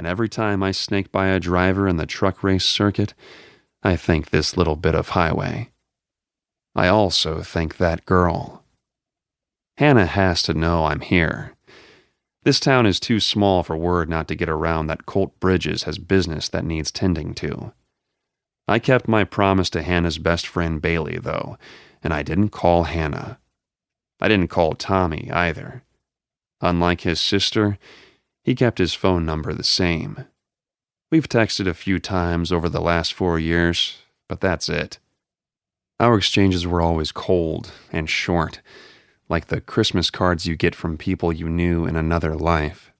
and every time I snake by a driver in the truck race circuit, I think this little bit of highway. I also think that girl. Hannah has to know I'm here. This town is too small for word not to get around that Colt Bridges has business that needs tending to. I kept my promise to Hannah's best friend Bailey, though, and I didn't call Hannah. I didn't call Tommy, either. Unlike his sister, he kept his phone number the same. We've texted a few times over the last 4 years, but that's it. Our exchanges were always cold and short, like the Christmas cards you get from people you knew in another life.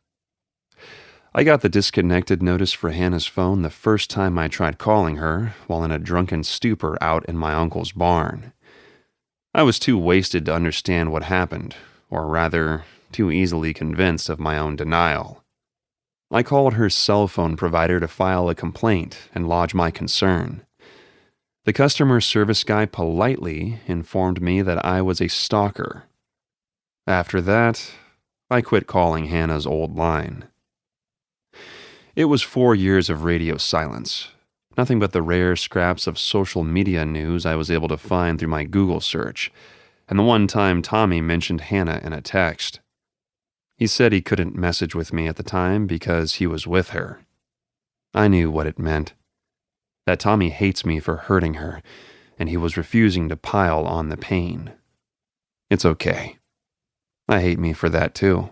I got the disconnected notice for Hannah's phone the first time I tried calling her while in a drunken stupor out in my uncle's barn. I was too wasted to understand what happened, or rather, too easily convinced of my own denial. I called her cell phone provider to file a complaint and lodge my concern. The customer service guy politely informed me that I was a stalker. After that, I quit calling Hannah's old line. It was 4 years of radio silence. Nothing but the rare scraps of social media news I was able to find through my Google search, and the one time Tommy mentioned Hannah in a text. He said he couldn't message with me at the time because he was with her. I knew what it meant. That Tommy hates me for hurting her, and he was refusing to pile on the pain. It's okay. I hate me for that too.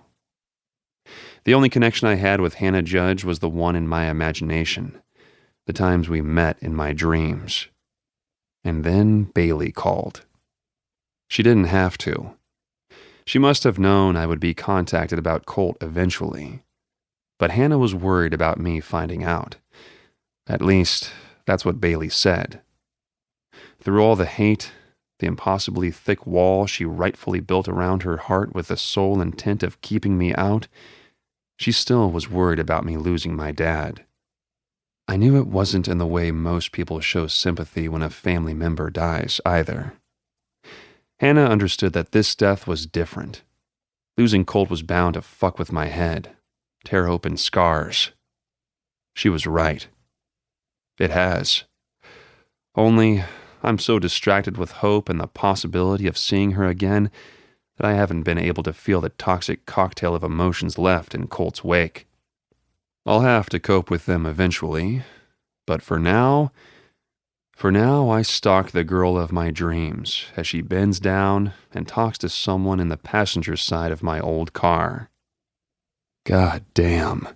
The only connection I had with Hannah Judge was the one in my imagination, the times we met in my dreams. And then Bailey called. She didn't have to. She must have known I would be contacted about Colt eventually. But Hannah was worried about me finding out. At least, that's what Bailey said. Through all the hate, the impossibly thick wall she rightfully built around her heart with the sole intent of keeping me out, she still was worried about me losing my dad. I knew it wasn't in the way most people show sympathy when a family member dies, either. Hannah understood that this death was different. Losing Colt was bound to fuck with my head, tear open scars. She was right. It has. Only, I'm so distracted with hope and the possibility of seeing her again that I haven't been able to feel the toxic cocktail of emotions left in Colt's wake. I'll have to cope with them eventually, but for now I stalk the girl of my dreams as she bends down and talks to someone in the passenger side of my old car. God damn.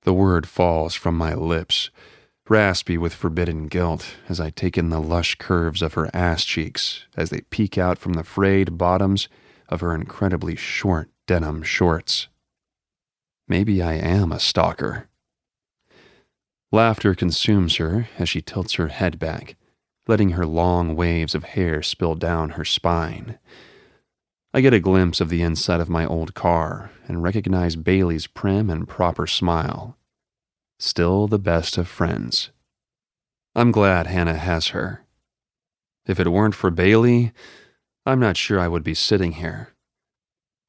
The word falls from my lips, raspy with forbidden guilt as I take in the lush curves of her ass cheeks as they peek out from the frayed bottoms of her incredibly short denim shorts. Maybe I am a stalker. Laughter consumes her as she tilts her head back, letting her long waves of hair spill down her spine. I get a glimpse of the inside of my old car and recognize Bailey's prim and proper smile. Still the best of friends. I'm glad Hannah has her. If it weren't for Bailey, I'm not sure I would be sitting here.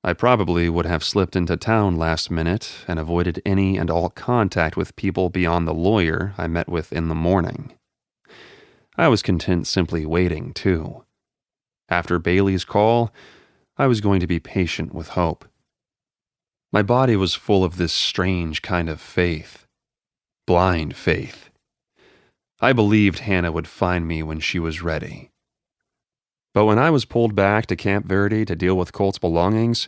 I probably would have slipped into town last minute and avoided any and all contact with people beyond the lawyer I met with in the morning. I was content simply waiting, too. After Bailey's call, I was going to be patient with hope. My body was full of this strange kind of faith. Blind faith. I believed Hannah would find me when she was ready. But when I was pulled back to Camp Verde to deal with Colt's belongings,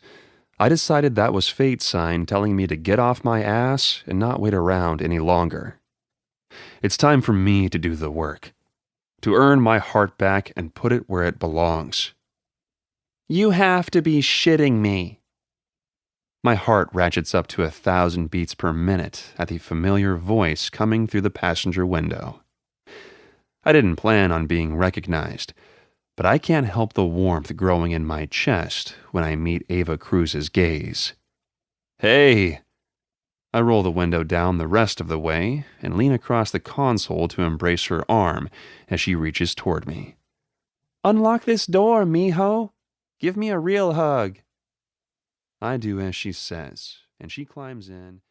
I decided that was fate's sign telling me to get off my ass and not wait around any longer. It's time for me to do the work, to earn my heart back and put it where it belongs. You have to be shitting me. My heart ratchets up to 1,000 beats per minute at the familiar voice coming through the passenger window. I didn't plan on being recognized, but I can't help the warmth growing in my chest when I meet Ava Cruz's gaze. Hey! I roll the window down the rest of the way and lean across the console to embrace her arm as she reaches toward me. Unlock this door, mijo. Give me a real hug. I do as she says, and she climbs in